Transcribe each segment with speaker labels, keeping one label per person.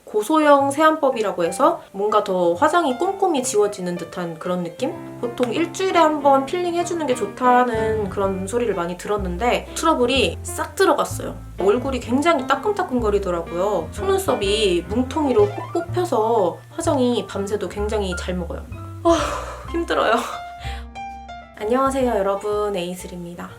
Speaker 1: 고소형 세안법이라고 해서 뭔가 더 화장이 꼼꼼히 지워지는 듯한 그런 느낌? 보통 일주일에 한 번 필링 해주는 게 좋다는 그런 소리를 많이 들었는데 트러블이 싹 들어갔어요. 얼굴이 굉장히 따끔따끔거리더라고요. 속눈썹이 뭉텅이로 꼭 뽑혀서 화장이 밤새도 굉장히 잘 먹어요. 힘들어요. 안녕하세요 여러분, 에이슬입니다.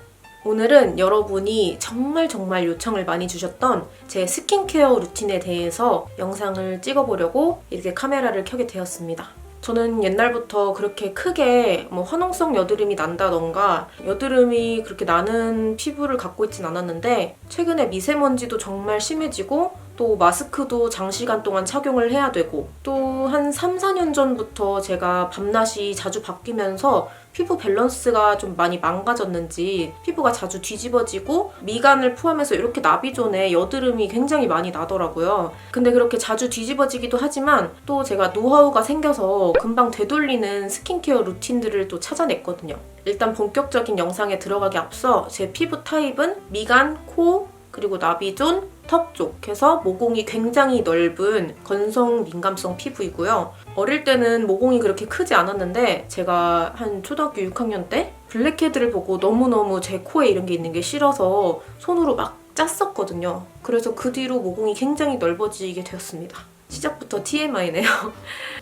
Speaker 1: 오늘은 여러분이 정말 요청을 많이 주셨던 제 스킨케어 루틴에 대해서 영상을 찍어보려고 이렇게 카메라를 켜게 되었습니다. 저는 옛날부터 그렇게 크게 화농성 여드름이 난다던가 여드름이 그렇게 나는 피부를 갖고 있진 않았는데 최근에 미세먼지도 정말 심해지고 또 마스크도 장시간 동안 착용을 해야 되고 또 한 3, 4년 전부터 제가 밤낮이 자주 바뀌면서 피부 밸런스가 좀 많이 망가졌는지 피부가 자주 뒤집어지고 미간을 포함해서 이렇게 나비존에 여드름이 굉장히 많이 나더라고요. 근데 그렇게 자주 뒤집어지기도 하지만 또 제가 노하우가 생겨서 금방 되돌리는 스킨케어 루틴들을 또 찾아냈거든요. 일단 본격적인 영상에 들어가기 앞서 제 피부 타입은 미간, 코, 그리고 나비존, 턱 쪽 해서 모공이 굉장히 넓은 건성 민감성 피부이고요. 어릴 때는 모공이 그렇게 크지 않았는데 제가 한 초등학교 6학년 때 블랙헤드를 보고 너무너무 제 코에 이런 게 있는 게 싫어서 손으로 막 짰었거든요. 그래서 그 뒤로 모공이 굉장히 넓어지게 되었습니다. 시작부터 TMI네요.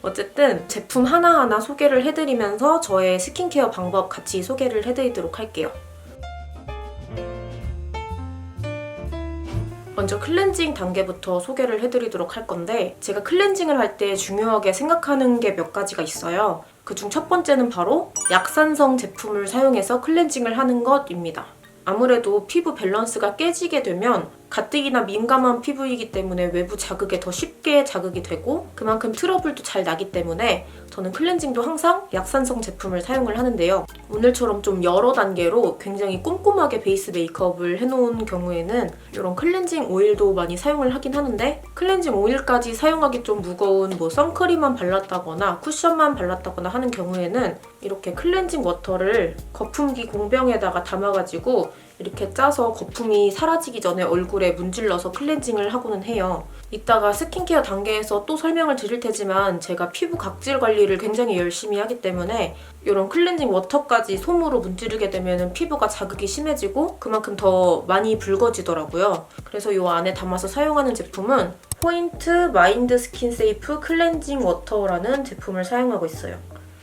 Speaker 1: 어쨌든 제품 하나하나 소개를 해드리면서 저의 스킨케어 방법 같이 소개를 해드리도록 할게요. 먼저 클렌징 단계부터 소개를 해드리도록 할 건데 제가 클렌징을 할 때 중요하게 생각하는 게 몇 가지가 있어요. 그중 첫 번째는 바로 약산성 제품을 사용해서 클렌징을 하는 것입니다. 아무래도 피부 밸런스가 깨지게 되면 가뜩이나 민감한 피부이기 때문에 외부 자극에 더 쉽게 자극이 되고 그만큼 트러블도 잘 나기 때문에 저는 클렌징도 항상 약산성 제품을 사용을 하는데요. 오늘처럼 좀 여러 단계로 굉장히 꼼꼼하게 베이스 메이크업을 해놓은 경우에는 이런 클렌징 오일도 많이 사용을 하긴 하는데 클렌징 오일까지 사용하기 좀 무거운 선크림만 발랐다거나 쿠션만 발랐다거나 하는 경우에는 이렇게 클렌징 워터를 거품기 공병에다가 담아가지고 이렇게 짜서 거품이 사라지기 전에 얼굴에 문질러서 클렌징을 하고는 해요. 이따가 스킨케어 단계에서 또 설명을 드릴 테지만 제가 피부 각질 관리를 굉장히 열심히 하기 때문에 이런 클렌징 워터까지 솜으로 문지르게 되면 피부가 자극이 심해지고 그만큼 더 많이 붉어지더라고요. 그래서 이 안에 담아서 사용하는 제품은 포인트 마인드 스킨 세이프 클렌징 워터라는 제품을 사용하고 있어요.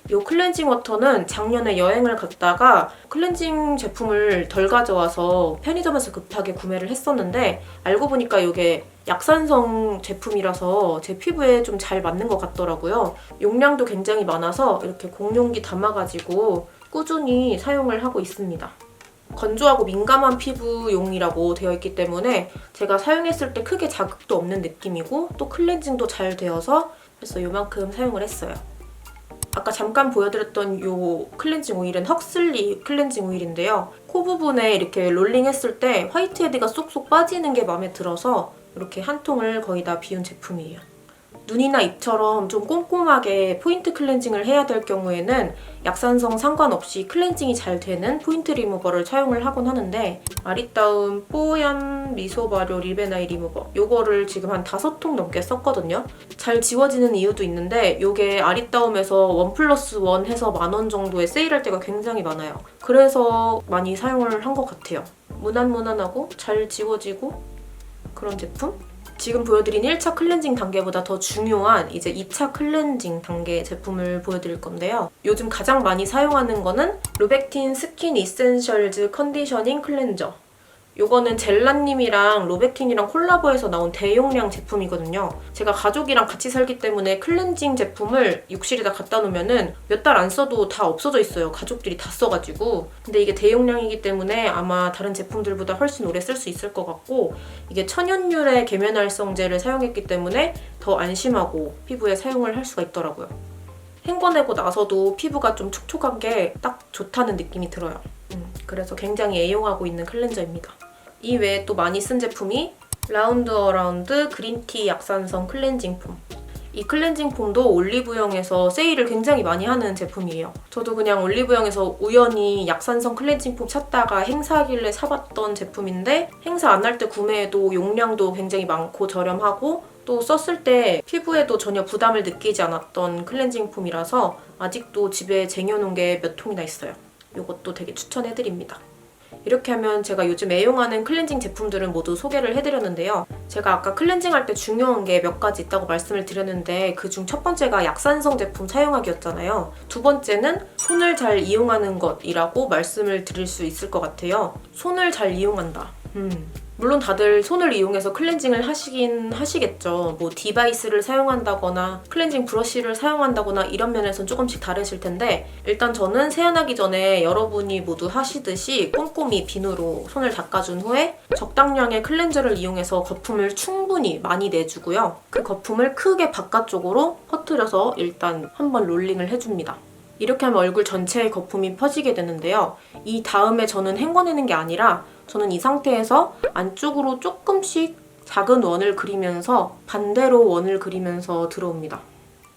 Speaker 1: 이 클렌징 워터는 작년에 여행을 갔다가 클렌징 제품을 덜 가져와서 편의점에서 급하게 구매를 했었는데 알고 보니까 이게 약산성 제품이라서 제 피부에 좀 잘 맞는 것 같더라고요. 용량도 굉장히 많아서 이렇게 공용기 담아가지고 꾸준히 사용을 하고 있습니다. 건조하고 민감한 피부용이라고 되어 있기 때문에 제가 사용했을 때 크게 자극도 없는 느낌이고 또 클렌징도 잘 되어서 그래서 이만큼 사용을 했어요. 아까 잠깐 보여드렸던 이 클렌징 오일은 헉슬리 클렌징 오일인데요. 코 부분에 이렇게 롤링했을 때 화이트헤드가 쏙쏙 빠지는 게 마음에 들어서 이렇게 한 통을 거의 다 비운 제품이에요. 눈이나 입처럼 좀 꼼꼼하게 포인트 클렌징을 해야 될 경우에는 약산성 상관없이 클렌징이 잘 되는 포인트 리무버를 사용을 하곤 하는데 아리따움 뽀얀 미소 발효 립앤아이 리무버 요거를 지금 한 5통 넘게 썼거든요. 잘 지워지는 이유도 있는데 요게 아리따움에서 1+1 해서 10,000원 정도에 세일할 때가 굉장히 많아요. 그래서 많이 사용을 한 것 같아요. 무난무난하고 잘 지워지고 그런 제품? 지금 보여드린 1차 클렌징 단계보다 더 중요한 이제 2차 클렌징 단계 제품을 보여드릴 건데요. 요즘 가장 많이 사용하는 거는 루베틴 스킨 이센셜즈 컨디셔닝 클렌저. 요거는 젤라님이랑 로베틴이랑 콜라보해서 나온 대용량 제품이거든요. 제가 가족이랑 같이 살기 때문에 클렌징 제품을 욕실에다 갖다 놓으면은 몇 달 안 써도 다 없어져 있어요. 가족들이 다 써가지고. 근데 이게 대용량이기 때문에 아마 다른 제품들보다 훨씬 오래 쓸 수 있을 것 같고 이게 천연유래 계면활성제를 사용했기 때문에 더 안심하고 피부에 사용을 할 수가 있더라고요. 헹궈내고 나서도 피부가 좀 촉촉한 게 딱 좋다는 느낌이 들어요. 그래서 굉장히 애용하고 있는 클렌저입니다. 이 외에 또 많이 쓴 제품이 라운드 어라운드 그린티 약산성 클렌징 폼. 이 클렌징 폼도 올리브영에서 세일을 굉장히 많이 하는 제품이에요. 저도 그냥 올리브영에서 우연히 약산성 클렌징 폼 찾다가 행사하길래 사봤던 제품인데 행사 안 할 때 구매해도 용량도 굉장히 많고 저렴하고 또 썼을 때 피부에도 전혀 부담을 느끼지 않았던 클렌징 폼이라서 아직도 집에 쟁여놓은 게 몇 통이나 있어요. 이것도 되게 추천해드립니다. 이렇게 하면 제가 요즘 애용하는 클렌징 제품들은 모두 소개를 해드렸는데요. 제가 아까 클렌징 할 때 중요한 게 몇 가지 있다고 말씀을 드렸는데 그중 첫 번째가 약산성 제품 사용하기였잖아요. 두 번째는 손을 잘 이용하는 것이라고 말씀을 드릴 수 있을 것 같아요. 손을 잘 이용한다. 물론 다들 손을 이용해서 클렌징을 하시긴 하시겠죠. 뭐 디바이스를 사용한다거나 클렌징 브러쉬를 사용한다거나 이런 면에서는 조금씩 다르실 텐데 일단 저는 세안하기 전에 여러분이 모두 하시듯이 꼼꼼히 비누로 손을 닦아준 후에 적당량의 클렌저를 이용해서 거품을 충분히 많이 내주고요. 그 거품을 크게 바깥쪽으로 퍼뜨려서 일단 한번 롤링을 해줍니다. 이렇게 하면 얼굴 전체에 거품이 퍼지게 되는데요. 이 다음에 저는 헹궈내는 게 아니라 저는 이 상태에서 안쪽으로 조금씩 작은 원을 그리면서 반대로 원을 그리면서 들어옵니다.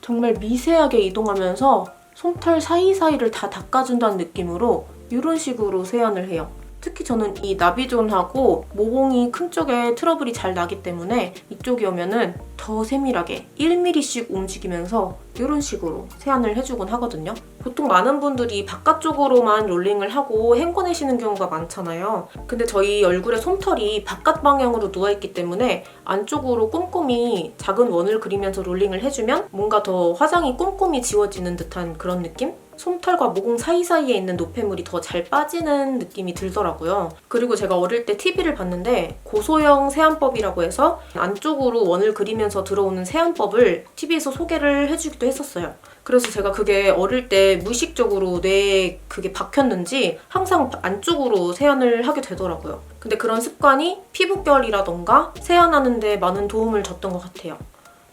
Speaker 1: 정말 미세하게 이동하면서 솜털 사이사이를 다 닦아준다는 느낌으로 이런 식으로 세안을 해요. 특히 저는 이 나비존하고 모공이 큰 쪽에 트러블이 잘 나기 때문에 이쪽이 오면은 더 세밀하게 1mm씩 움직이면서 이런 식으로 세안을 해주곤 하거든요. 보통 많은 분들이 바깥쪽으로만 롤링을 하고 헹궈내시는 경우가 많잖아요. 근데 저희 얼굴의 솜털이 바깥 방향으로 누워있기 때문에 안쪽으로 꼼꼼히 작은 원을 그리면서 롤링을 해주면 뭔가 더 화장이 꼼꼼히 지워지는 듯한 그런 느낌? 솜털과 모공 사이사이에 있는 노폐물이 더 잘 빠지는 느낌이 들더라고요. 그리고 제가 어릴 때 TV를 봤는데 고소형 세안법이라고 해서 안쪽으로 원을 그리면서 들어오는 세안법을 TV에서 소개를 해주기도 했었어요. 그래서 제가 그게 어릴 때 무의식적으로 뇌에 그게 박혔는지 항상 안쪽으로 세안을 하게 되더라고요. 근데 그런 습관이 피부결이라던가 세안하는 데 많은 도움을 줬던 것 같아요.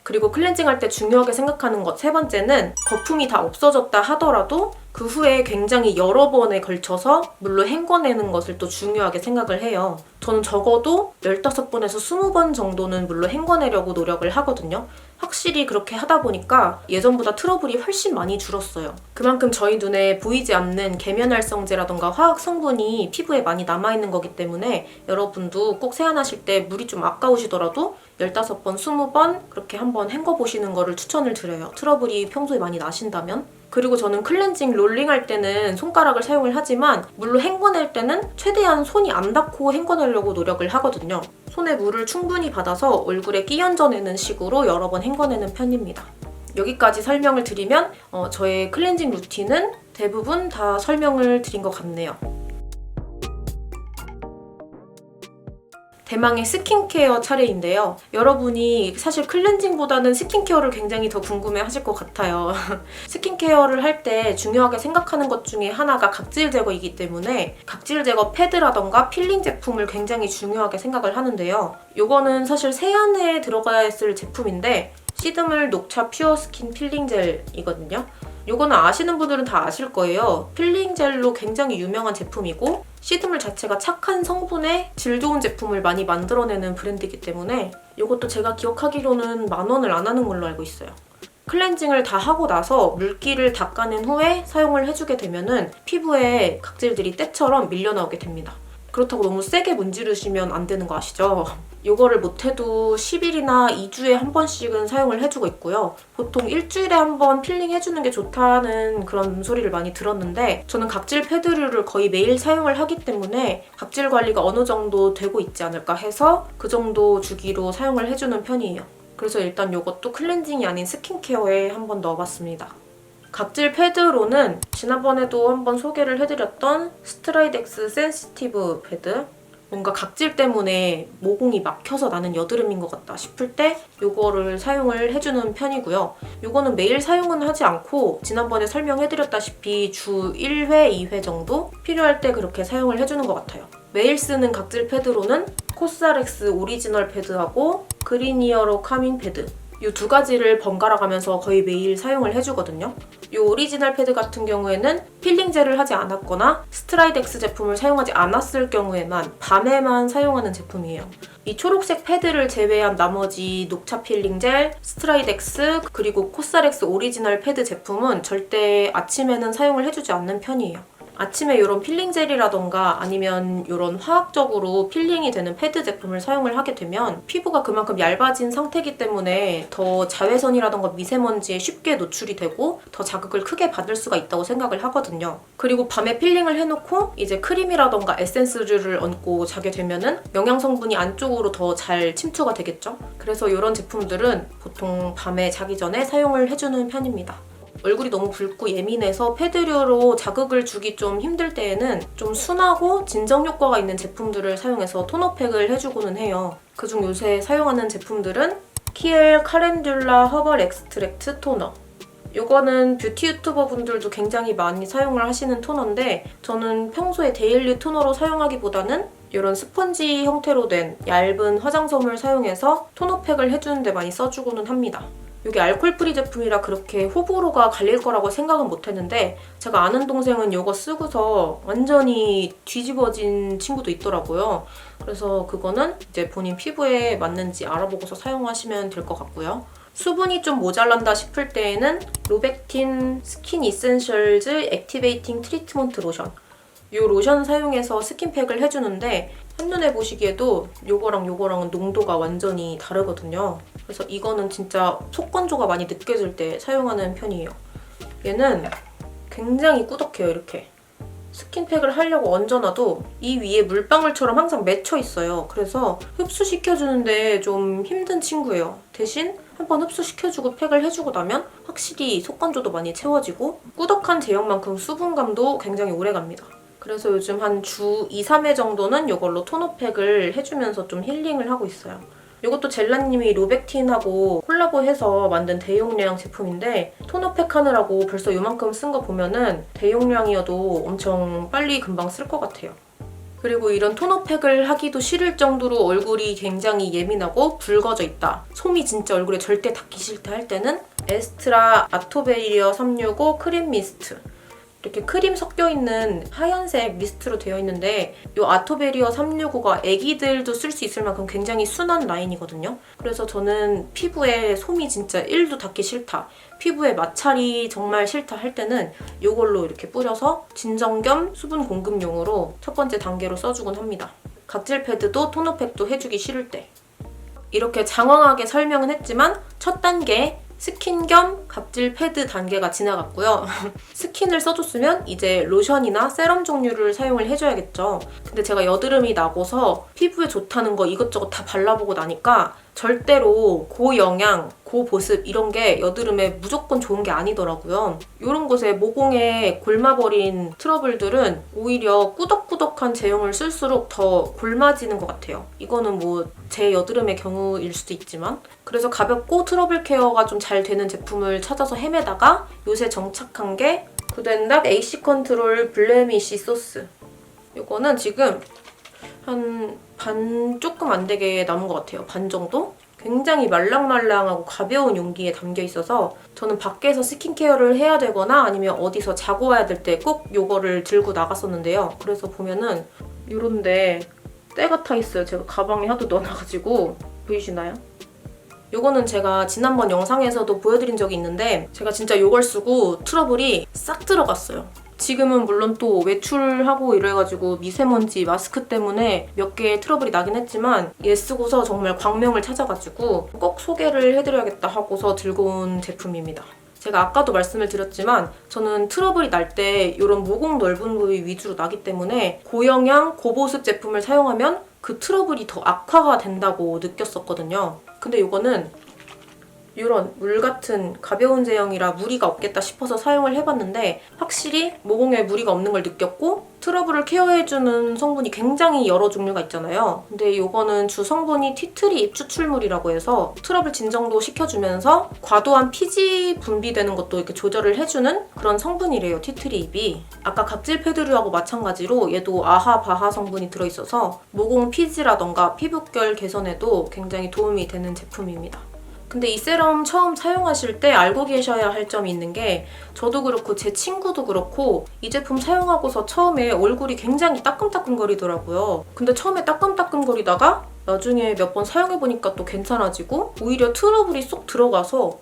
Speaker 1: 그리고 클렌징 할 때 중요하게 생각하는 것 세 번째는 거품이 다 없어졌다 하더라도 그 후에 굉장히 여러 번에 걸쳐서 물로 헹궈내는 것을 또 중요하게 생각을 해요. 저는 적어도 15번에서 20번 정도는 물로 헹궈내려고 노력을 하거든요. 확실히 그렇게 하다 보니까 예전보다 트러블이 훨씬 많이 줄었어요. 그만큼 저희 눈에 보이지 않는 계면활성제라던가 화학 성분이 피부에 많이 남아있는 거기 때문에 여러분도 꼭 세안하실 때 물이 좀 아까우시더라도 15번, 20번 그렇게 한번 헹궈보시는 거를 추천을 드려요. 트러블이 평소에 많이 나신다면. 그리고 저는 클렌징 롤링할 때는 손가락을 사용을 하지만 물로 헹궈낼 때는 최대한 손이 안 닿고 헹궈내려고 노력을 하거든요. 손에 물을 충분히 받아서 얼굴에 끼얹어내는 식으로 여러 번 헹궈내는 편입니다. 여기까지 설명을 드리면 저의 클렌징 루틴은 대부분 다 설명을 드린 것 같네요. 대망의 스킨케어 차례인데요. 여러분이 사실 클렌징보다는 스킨케어를 굉장히 더 궁금해 하실 것 같아요. 스킨케어를 할 때 중요하게 생각하는 것 중에 하나가 각질 제거이기 때문에 각질 제거 패드라던가 필링 제품을 굉장히 중요하게 생각을 하는데요. 이거는 사실 세안에 들어가야 했을 제품인데 시드물 녹차 퓨어 스킨 필링 젤이거든요. 이거는 아시는 분들은 다 아실 거예요. 필링 젤로 굉장히 유명한 제품이고 시드물 자체가 착한 성분의 질 좋은 제품을 많이 만들어내는 브랜드이기 때문에 이것도 제가 기억하기로는 10,000원을 안 하는 걸로 알고 있어요. 클렌징을 다 하고 나서 물기를 닦아낸 후에 사용을 해주게 되면은 피부에 각질들이 때처럼 밀려나오게 됩니다. 그렇다고 너무 세게 문지르시면 안 되는 거 아시죠? 이거를 못해도 10일이나 2주에 한 번씩은 사용을 해주고 있고요. 보통 일주일에 한 번 필링 해주는 게 좋다는 그런 소리를 많이 들었는데 저는 각질 패드류를 거의 매일 사용을 하기 때문에 각질 관리가 어느 정도 되고 있지 않을까 해서 그 정도 주기로 사용을 해주는 편이에요. 그래서 일단 이것도 클렌징이 아닌 스킨케어에 한번 넣어봤습니다. 각질 패드로는 지난번에도 한번 소개를 해드렸던 스트라이덱스 센시티브 패드, 뭔가 각질 때문에 모공이 막혀서 나는 여드름인 것 같다 싶을 때 이거를 사용을 해주는 편이고요. 이거는 매일 사용은 하지 않고 지난번에 설명해드렸다시피 주 1회, 2회 정도 필요할 때 그렇게 사용을 해주는 것 같아요. 매일 쓰는 각질 패드로는 코스알엑스 오리지널 패드하고 그리니어로 카밍 패드, 이 두 가지를 번갈아 가면서 거의 매일 사용을 해주거든요. 이 오리지널 패드 같은 경우에는 필링 젤을 하지 않았거나 스트라이덱스 제품을 사용하지 않았을 경우에만 밤에만 사용하는 제품이에요. 이 초록색 패드를 제외한 나머지 녹차 필링 젤, 스트라이덱스, 그리고 코스알엑스 오리지널 패드 제품은 절대 아침에는 사용을 해주지 않는 편이에요. 아침에 이런 필링 젤이라던가 아니면 이런 화학적으로 필링이 되는 패드 제품을 사용을 하게 되면 피부가 그만큼 얇아진 상태이기 때문에 더 자외선이라던가 미세먼지에 쉽게 노출이 되고 더 자극을 크게 받을 수가 있다고 생각을 하거든요. 그리고 밤에 필링을 해놓고 이제 크림이라던가 에센스류를 얹고 자게 되면은 영양 성분이 안쪽으로 더 잘 침투가 되겠죠. 그래서 이런 제품들은 보통 밤에 자기 전에 사용을 해주는 편입니다. 얼굴이 너무 붉고 예민해서 패드류로 자극을 주기 좀 힘들 때에는 좀 순하고 진정 효과가 있는 제품들을 사용해서 톤업팩을 해주고는 해요. 그중 요새 사용하는 제품들은 키엘 카렌듈라 허벌 엑스트랙트 토너. 이거는 뷰티 유튜버 분들도 굉장히 많이 사용을 하시는 토너인데 저는 평소에 데일리 토너로 사용하기보다는 이런 스펀지 형태로 된 얇은 화장솜을 사용해서 톤업팩을 해주는데 많이 써주고는 합니다. 이게 알코올 프리 제품이라 그렇게 호불호가 갈릴 거라고 생각은 못했는데 제가 아는 동생은 이거 쓰고서 완전히 뒤집어진 친구도 있더라고요. 그래서 그거는 이제 본인 피부에 맞는지 알아보고서 사용하시면 될 것 같고요. 수분이 좀 모자란다 싶을 때에는 로벡틴 스킨 이센셜즈 액티베이팅 트리트먼트 로션. 이 로션 사용해서 스킨팩을 해주는데 한눈에 보시기에도 요거랑은 농도가 완전히 다르거든요. 그래서 이거는 진짜 속건조가 많이 느껴질 때 사용하는 편이에요. 얘는 굉장히 꾸덕해요, 이렇게. 스킨팩을 하려고 얹어놔도 이 위에 물방울처럼 항상 맺혀 있어요. 그래서 흡수시켜주는데 좀 힘든 친구예요. 대신 한번 흡수시켜주고 팩을 해주고 나면 확실히 속건조도 많이 채워지고 꾸덕한 제형만큼 수분감도 굉장히 오래갑니다. 그래서 요즘 한 주 2, 3회 정도는 이걸로 톤업팩을 해주면서 좀 힐링을 하고 있어요. 이것도 젤라님이 로벡틴하고 콜라보해서 만든 대용량 제품인데 톤업팩 하느라고 벌써 이만큼 쓴 거 보면은 대용량이어도 엄청 빨리 금방 쓸 것 같아요. 그리고 이런 톤업팩을 하기도 싫을 정도로 얼굴이 굉장히 예민하고 붉어져 있다. 솜이 진짜 얼굴에 절대 닿기 싫다 할 때는 에스트라 아토베리어 365 크림 미스트. 이렇게 크림 섞여있는 하얀색 미스트로 되어 있는데 이 아토베리어 365가 애기들도 쓸 수 있을 만큼 굉장히 순한 라인이거든요. 그래서 저는 피부에 솜이 진짜 1도 닿기 싫다, 피부에 마찰이 정말 싫다 할 때는 이걸로 이렇게 뿌려서 진정 겸 수분 공급용으로 첫 번째 단계로 써주곤 합니다. 각질 패드도 톤업팩도 해주기 싫을 때. 이렇게 장황하게 설명은 했지만 첫 단계 스킨 겸 각질 패드 단계가 지나갔고요. 스킨을 써줬으면 이제 로션이나 세럼 종류를 사용을 해줘야겠죠. 근데 제가 여드름이 나고서 피부에 좋다는 거 이것저것 다 발라보고 나니까 절대로 고영양, 고보습 이런 게 여드름에 무조건 좋은 게 아니더라고요. 이런 곳에 모공에 골마버린 트러블들은 오히려 꾸덕꾸덕한 제형을 쓸수록 더 골마지는 것 같아요. 이거는 뭐 제 여드름의 경우일 수도 있지만 그래서 가볍고 트러블 케어가 좀 잘 되는 제품을 찾아서 헤매다가 요새 정착한 게 구덴닥 AC 컨트롤 블레미쉬 소스. 이거는 지금 한 반 조금 안 되게 남은 것 같아요. 반 정도? 굉장히 말랑말랑하고 가벼운 용기에 담겨 있어서 저는 밖에서 스킨케어를 해야 되거나 아니면 어디서 자고 와야 될 때 꼭 이거를 들고 나갔었는데요. 그래서 보면은 이런데 때가 타 있어요. 제가 가방에 하도 넣어놔가지고 보이시나요? 이거는 제가 지난번 영상에서도 보여드린 적이 있는데 제가 진짜 이걸 쓰고 트러블이 싹 들어갔어요. 지금은 물론 또 외출하고 이래가지고 미세먼지 마스크 때문에 몇 개의 트러블이 나긴 했지만 얘 쓰고서 정말 광명을 찾아가지고 꼭 소개를 해드려야겠다 하고서 들고 온 제품입니다. 제가 아까도 말씀을 드렸지만 저는 트러블이 날 때 이런 모공 넓은 부위 위주로 나기 때문에 고영양, 고보습 제품을 사용하면 그 트러블이 더 악화가 된다고 느꼈었거든요. 근데 이거는 이런 물 같은 가벼운 제형이라 무리가 없겠다 싶어서 사용을 해봤는데 확실히 모공에 무리가 없는 걸 느꼈고 트러블을 케어해주는 성분이 굉장히 여러 종류가 있잖아요. 근데 이거는 주 성분이 티트리입 추출물이라고 해서 트러블 진정도 시켜주면서 과도한 피지 분비되는 것도 이렇게 조절을 해주는 그런 성분이래요, 티트리입이. 아까 각질 패드류하고 마찬가지로 얘도 아하, 바하 성분이 들어있어서 모공 피지라던가 피부결 개선에도 굉장히 도움이 되는 제품입니다. 근데 이 세럼 처음 사용하실 때 알고 계셔야 할 점이 있는 게 저도 그렇고 제 친구도 그렇고 이 제품 사용하고서 처음에 얼굴이 굉장히 따끔따끔거리더라고요. 근데 처음에 따끔따끔거리다가 나중에 몇 번 사용해보니까 또 괜찮아지고 오히려 트러블이 쏙 들어가서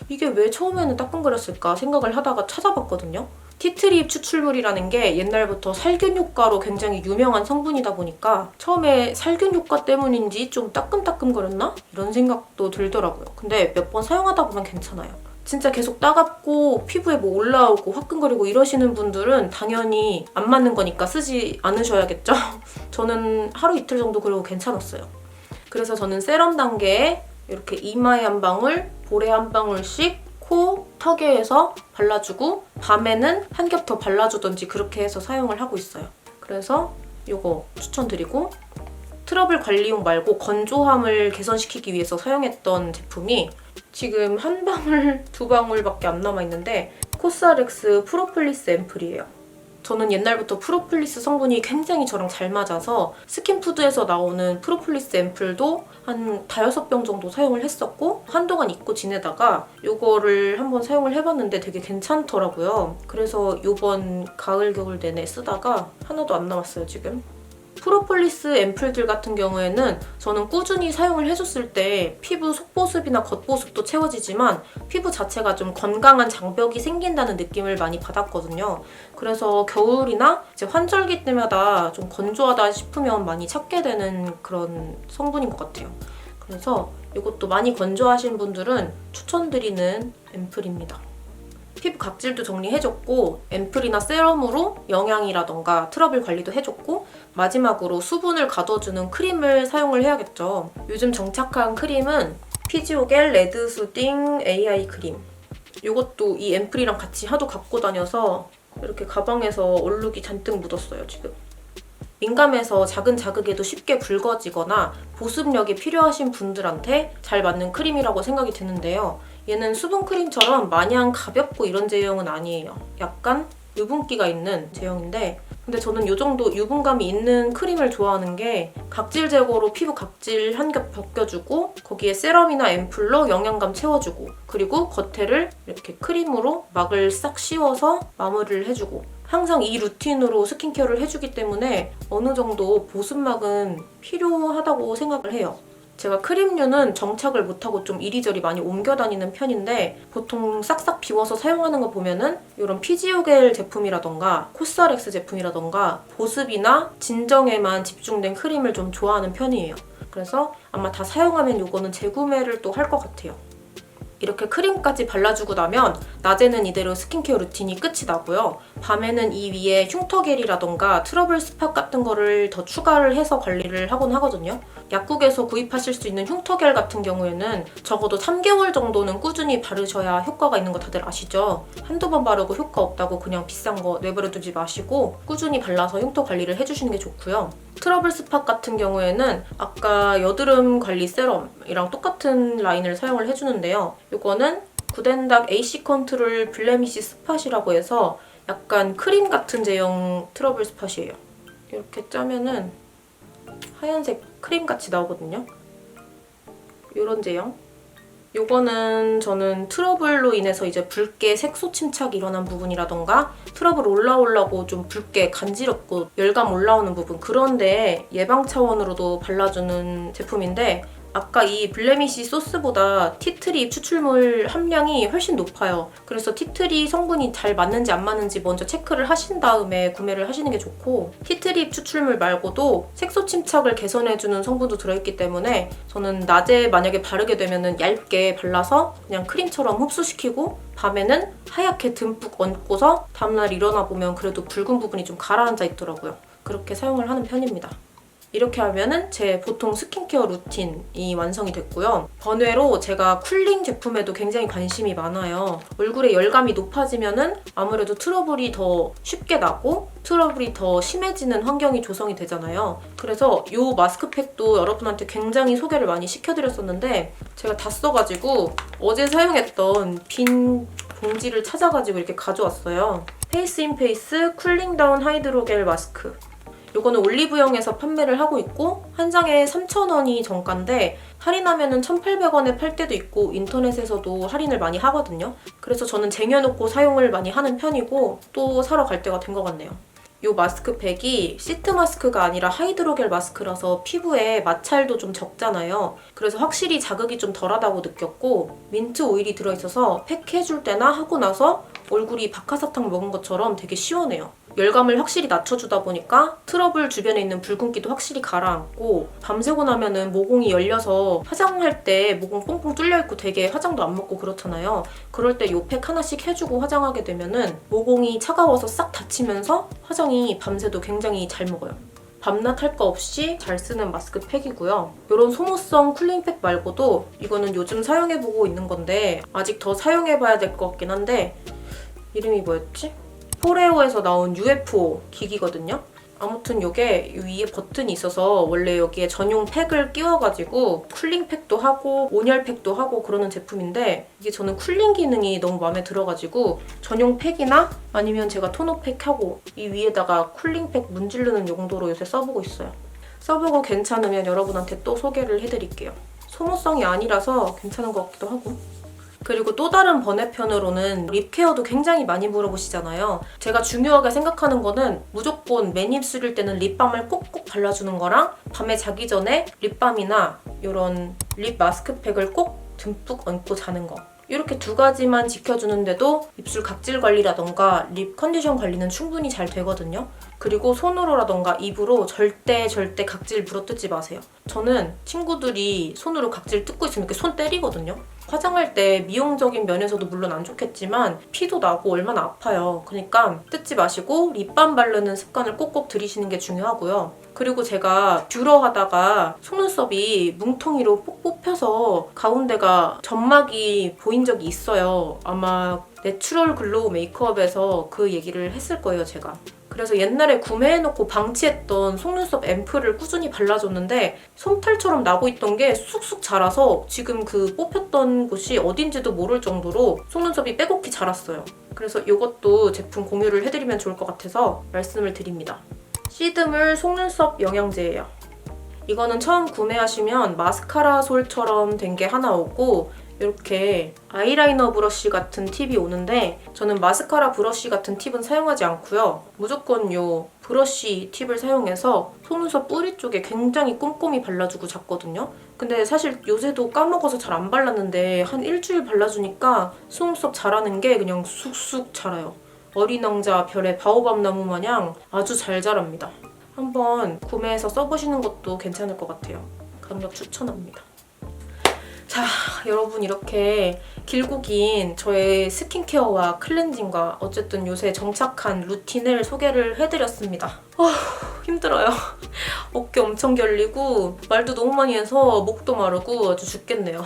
Speaker 1: 이게 왜 처음에는 따끔거렸을까 생각을 하다가 찾아봤거든요. 티트립 추출물이라는 게 옛날부터 살균 효과로 굉장히 유명한 성분이다 보니까 처음에 살균 효과 때문인지 좀 따끔따끔거렸나? 이런 생각도 들더라고요. 근데 몇 번 사용하다 보면 괜찮아요. 진짜 계속 따갑고 피부에 뭐 올라오고 화끈거리고 이러시는 분들은 당연히 안 맞는 거니까 쓰지 않으셔야겠죠? 저는 하루 이틀 정도 그러고 괜찮았어요. 그래서 저는 세럼 단계에 이렇게 이마에 한 방울, 볼에 한 방울씩 코, 턱에서 발라주고 밤에는 한 겹 더 발라주던지 그렇게 해서 사용을 하고 있어요. 그래서 이거 추천드리고 트러블 관리용 말고 건조함을 개선시키기 위해서 사용했던 제품이 지금 한 방울, 두 방울밖에 안 남아있는데 코스알엑스 프로폴리스 앰플이에요. 저는 옛날부터 프로폴리스 성분이 굉장히 저랑 잘 맞아서 스킨푸드에서 나오는 프로폴리스 앰플도 한 5병 정도 사용을 했었고 한동안 잊고 지내다가 이거를 한번 사용을 해봤는데 되게 괜찮더라고요. 그래서 이번 가을, 겨울 내내 쓰다가 하나도 안 남았어요, 지금. 프로폴리스 앰플들 같은 경우에는 저는 꾸준히 사용을 해줬을 때 피부 속보습이나 겉보습도 채워지지만 피부 자체가 좀 건강한 장벽이 생긴다는 느낌을 많이 받았거든요. 그래서 겨울이나 이제 환절기 때마다 좀 건조하다 싶으면 많이 찾게 되는 그런 성분인 것 같아요. 그래서 이것도 많이 건조하신 분들은 추천드리는 앰플입니다. 피부 각질도 정리해줬고 앰플이나 세럼으로 영양이라던가 트러블 관리도 해줬고 마지막으로 수분을 가둬주는 크림을 사용을 해야겠죠. 요즘 정착한 크림은 피지오겔 레드 수딩 AI 크림. 이것도 이 앰플이랑 같이 하도 갖고 다녀서 이렇게 가방에서 얼룩이 잔뜩 묻었어요, 지금. 민감해서 작은 자극에도 쉽게 붉어지거나 보습력이 필요하신 분들한테 잘 맞는 크림이라고 생각이 드는데요. 얘는 수분크림처럼 마냥 가볍고 이런 제형은 아니에요. 약간 유분기가 있는 제형인데 근데 저는 이 정도 유분감이 있는 크림을 좋아하는 게 각질 제거로 피부 각질 한 겹 벗겨주고 거기에 세럼이나 앰플로 영양감 채워주고 그리고 겉에를 이렇게 크림으로 막을 싹 씌워서 마무리를 해주고 항상 이 루틴으로 스킨케어를 해주기 때문에 어느 정도 보습막은 필요하다고 생각을 해요. 제가 크림류는 정착을 못하고 좀 이리저리 많이 옮겨 다니는 편인데 보통 싹싹 비워서 사용하는 거 보면은 이런 피지오겔 제품이라던가 코스알엑스 제품이라던가 보습이나 진정에만 집중된 크림을 좀 좋아하는 편이에요. 그래서 아마 다 사용하면 이거는 재구매를 또 할 것 같아요. 이렇게 크림까지 발라주고 나면 낮에는 이대로 스킨케어 루틴이 끝이 나고요. 밤에는 이 위에 흉터겔이라던가 트러블 스팟 같은 거를 더 추가를 해서 관리를 하곤 하거든요. 약국에서 구입하실 수 있는 흉터겔 같은 경우에는 적어도 3개월 정도는 꾸준히 바르셔야 효과가 있는 거 다들 아시죠? 한두 번 바르고 효과 없다고 그냥 비싼 거 내버려두지 마시고 꾸준히 발라서 흉터 관리를 해주시는 게 좋고요. 트러블 스팟 같은 경우에는 아까 여드름 관리 세럼이랑 똑같은 라인을 사용을 해주는데요. 이거는 구덴닥 AC 컨트롤 블레미시 스팟이라고 해서 약간 크림 같은 제형 트러블 스팟이에요. 이렇게 짜면은 하얀색 크림같이 나오거든요. 이런 제형. 요거는 저는 트러블로 인해서 이제 붉게 색소 침착이 일어난 부분이라던가 트러블 올라오려고 좀 붉게 간지럽고 열감 올라오는 부분 그런데 예방 차원으로도 발라주는 제품인데 아까 이 블레미시 소스보다 티트리 추출물 함량이 훨씬 높아요. 그래서 티트리 성분이 잘 맞는지 안 맞는지 먼저 체크를 하신 다음에 구매를 하시는 게 좋고 티트리 추출물 말고도 색소 침착을 개선해주는 성분도 들어있기 때문에 저는 낮에 만약에 바르게 되면 얇게 발라서 그냥 크림처럼 흡수시키고 밤에는 하얗게 듬뿍 얹고서 다음날 일어나 보면 그래도 붉은 부분이 좀 가라앉아 있더라고요. 그렇게 사용을 하는 편입니다. 이렇게 하면은 제 보통 스킨케어 루틴이 완성이 됐고요. 번외로 제가 쿨링 제품에도 굉장히 관심이 많아요. 얼굴에 열감이 높아지면은 아무래도 트러블이 더 쉽게 나고 트러블이 더 심해지는 환경이 조성이 되잖아요. 그래서 이 마스크팩도 여러분한테 굉장히 소개를 많이 시켜드렸었는데 제가 다 써가지고 어제 사용했던 빈 봉지를 찾아가지고 이렇게 가져왔어요. 페이스 인 페이스 쿨링 다운 하이드로겔 마스크. 이거는 올리브영에서 판매를 하고 있고 한 장에 3,000원이 정가인데 할인하면 1,800원에 팔 때도 있고 인터넷에서도 할인을 많이 하거든요. 그래서 저는 쟁여놓고 사용을 많이 하는 편이고 또 사러 갈 때가 된 것 같네요. 이 마스크팩이 시트 마스크가 아니라 하이드로겔 마스크라서 피부에 마찰도 좀 적잖아요. 그래서 확실히 자극이 좀 덜하다고 느꼈고 민트 오일이 들어있어서 팩 해줄 때나 하고 나서 얼굴이 박하사탕 먹은 것처럼 되게 시원해요. 열감을 확실히 낮춰주다 보니까 트러블 주변에 있는 붉은기도 확실히 가라앉고, 밤새고 나면은 모공이 열려서 화장할 때 모공 뽕뽕 뚫려있고 되게 화장도 안 먹고 그렇잖아요. 그럴 때 요 팩 하나씩 해주고 화장하게 되면은 모공이 차가워서 싹 닫히면서 화장이 밤새도 굉장히 잘 먹어요. 밤낮 할 거 없이 잘 쓰는 마스크팩이고요. 이런 소모성 쿨링팩 말고도 이거는 요즘 사용해보고 있는 건데 아직 더 사용해봐야 될 것 같긴 한데, 이름이 뭐였지? 포레오에서 나온 UFO 기기거든요. 아무튼 이게 위에 버튼이 있어서 원래 여기에 전용 팩을 끼워가지고 쿨링팩도 하고 온열팩도 하고 그러는 제품인데, 이게 저는 쿨링 기능이 너무 마음에 들어가지고 전용 팩이나 아니면 제가 토너팩하고 이 위에다가 쿨링팩 문지르는 용도로 요새 써보고 있어요. 써보고 괜찮으면 여러분한테 또 소개를 해드릴게요. 소모성이 아니라서 괜찮은 것 같기도 하고. 그리고 또 다른 번외편으로는 립 케어도 굉장히 많이 물어보시잖아요. 제가 중요하게 생각하는 거는 무조건 맨입술일 때는 립밤을 꼭꼭 발라주는 거랑 밤에 자기 전에 립밤이나 이런 립 마스크팩을 꼭 듬뿍 얹고 자는 거. 이렇게 두 가지만 지켜주는데도 입술 각질 관리라던가 립 컨디션 관리는 충분히 잘 되거든요. 그리고 손으로라던가 입으로 절대 각질 물어뜯지 마세요. 저는 친구들이 손으로 각질 뜯고 있으면 이렇게 손 때리거든요. 화장할 때 미용적인 면에서도 물론 안 좋겠지만 피도 나고 얼마나 아파요. 그러니까 뜯지 마시고 립밤 바르는 습관을 꼭꼭 들이시는 게 중요하고요. 그리고 제가 뷰러 하다가 속눈썹이 뭉텅이로 뽁 뽑혀서 가운데가 점막이 보인 적이 있어요. 아마 내추럴 글로우 메이크업에서 그 얘기를 했을 거예요, 제가. 그래서 옛날에 구매해놓고 방치했던 속눈썹 앰플을 꾸준히 발라줬는데 솜털처럼 나고 있던 게 쑥쑥 자라서 지금 그 뽑혔던 곳이 어딘지도 모를 정도로 속눈썹이 빼곡히 자랐어요. 그래서 이것도 제품 공유를 해드리면 좋을 것 같아서 말씀을 드립니다. 시드물 속눈썹 영양제예요. 이거는 처음 구매하시면 마스카라 솔처럼 된 게 하나 오고 이렇게 아이라이너 브러쉬 같은 팁이 오는데 저는 마스카라 브러쉬 같은 팁은 사용하지 않고요. 무조건 이 브러쉬 팁을 사용해서 속눈썹 뿌리 쪽에 굉장히 꼼꼼히 발라주고 잤거든요. 근데 사실 요새도 까먹어서 잘 안 발랐는데 한 일주일 발라주니까 속눈썹 자라는 게 그냥 쑥쑥 자라요. 어린 왕자 별의 바오밥 나무 마냥 아주 잘 자랍니다. 한번 구매해서 써보시는 것도 괜찮을 것 같아요. 강력 추천합니다. 자, 여러분 이렇게 길고 긴 저의 스킨케어와 클렌징과 어쨌든 요새 정착한 루틴을 소개를 해드렸습니다. 힘들어요. 어깨 엄청 결리고 말도 너무 많이 해서 목도 마르고 아주 죽겠네요.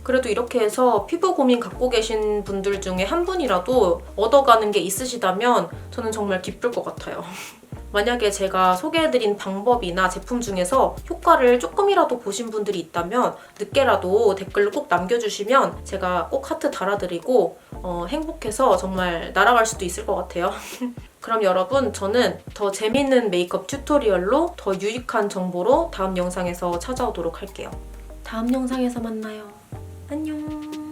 Speaker 1: 그래도 이렇게 해서 피부 고민 갖고 계신 분들 중에 한 분이라도 얻어가는 게 있으시다면 저는 정말 기쁠 것 같아요. 만약에 제가 소개해드린 방법이나 제품 중에서 효과를 조금이라도 보신 분들이 있다면 늦게라도 댓글로 꼭 남겨주시면 제가 꼭 하트 달아드리고 행복해서 정말 날아갈 수도 있을 것 같아요. 그럼 여러분, 저는 더 재밌는 메이크업 튜토리얼로 더 유익한 정보로 다음 영상에서 찾아오도록 할게요. 다음 영상에서 만나요. 안녕.